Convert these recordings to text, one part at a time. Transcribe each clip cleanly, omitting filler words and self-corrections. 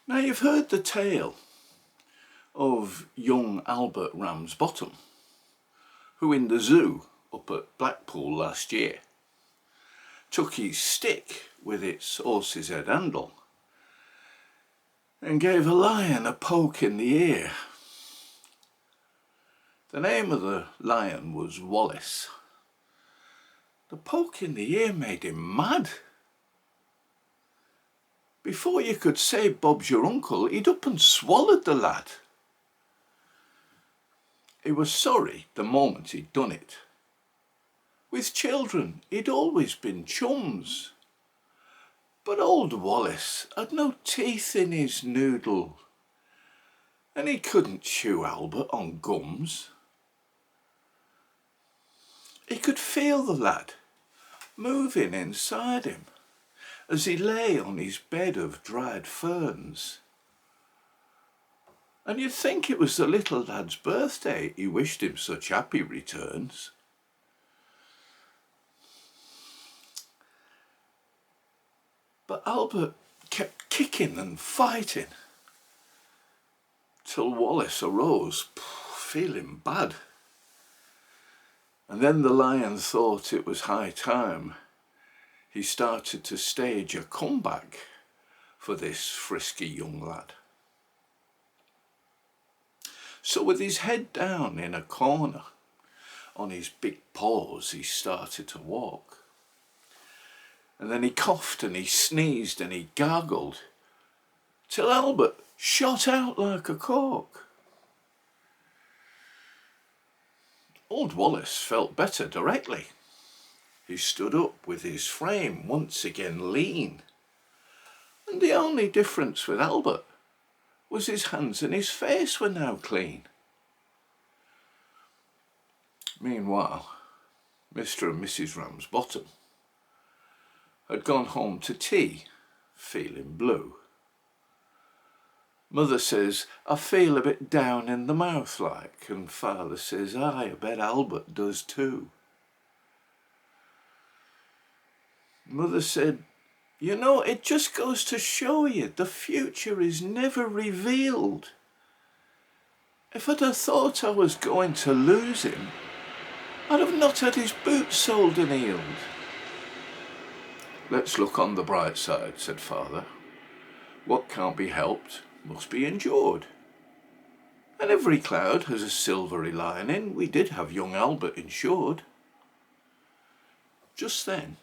Now you've heard the tale of young Albert Ramsbottom, who in the zoo up at Blackpool last year took his stick with its horse's head handle and gave a lion a poke in the ear. The name of the lion was Wallace. The poke in the ear made him mad. Before you could say Bob's your uncle, he'd up and swallowed the lad. He was sorry the moment he'd done it. With children, he'd always been chums. But old Wallace had no teeth in his noodle, and he couldn't chew Albert on gums. He could feel the lad moving inside him as he lay on his bed of dried ferns. And you'd think it was the little lad's birthday, he wished him such happy returns. But Albert kept kicking and fighting, till Wallace arose, feeling bad. And then the lion thought it was high time he started to stage a comeback for this frisky young lad. So with his head down in a corner, on his big paws, he started to walk. And then he coughed and he sneezed and he gargled, till Albert shot out like a cork. Old Wallace felt better directly. He stood up with his frame once again lean, and the only difference with Albert was his hands and his face were now clean. Meanwhile, Mr. and Mrs. Ramsbottom had gone home to tea, feeling blue. Mother says, I feel a bit down in the mouth like, and father says, I bet Albert does too. Mother said, you know, it just goes to show you the future is never revealed. If I'd have thought I was going to lose him, I'd have not had his boots soled and heeled. Let's look on the bright side, said father. What can't be helped must be endured. And every cloud has a silvery lining. We did have young Albert insured. Just then,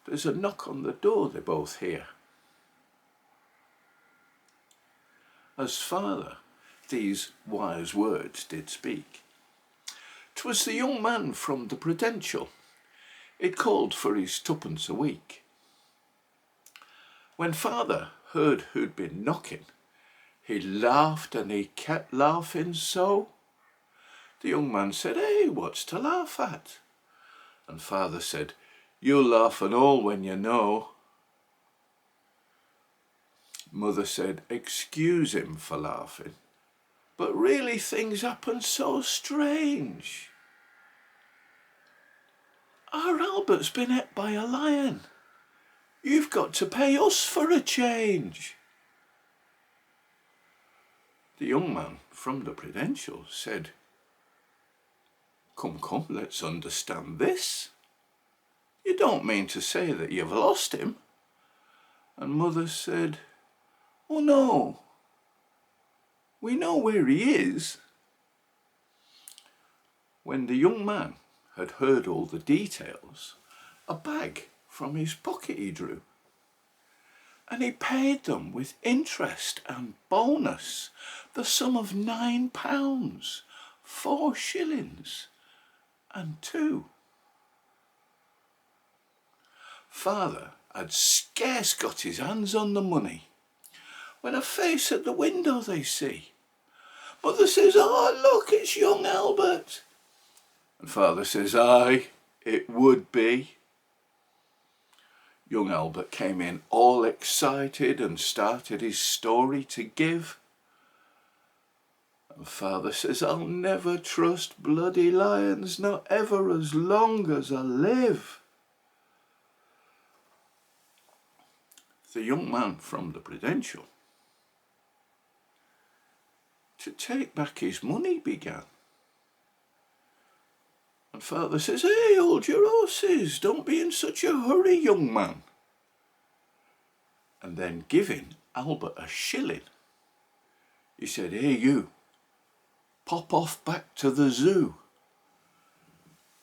there's a knock on the door they both hear. As father these wise words did speak, 'twas the young man from the Prudential. It called for his twopence a week. When father heard who'd been knocking, he laughed and he kept laughing so. The young man said, hey, what's to laugh at? And father said, you'll laugh and all when you know. Mother said, excuse him for laughing, but really things happen so strange. Our Albert's been ate by a lion. You've got to pay us for a change. The young man from the Prudential said, come, let's understand this. You don't mean to say that you've lost him? And mother said, oh no, we know where he is. When the young man had heard all the details, a bag from his pocket he drew, and he paid them with interest and bonus the sum of £9, 4 shillings and 2. Father had scarce got his hands on the money when a face at the window they see. Mother says, oh look, it's young Albert. And father says, aye, it would be. Young Albert came in all excited and started his story to give. And father says, I'll never trust bloody lions, not ever as long as I live. The young man from the Prudential to take back his money began. And father says, "Hey, hold your horses, don't be in such a hurry, young man." And then giving Albert a shilling, he said, "Hey, you, pop off back to the zoo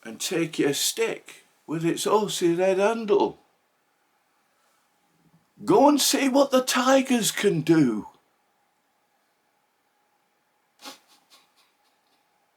and take your stick with its horsey red handle. Go and see what the tigers can do.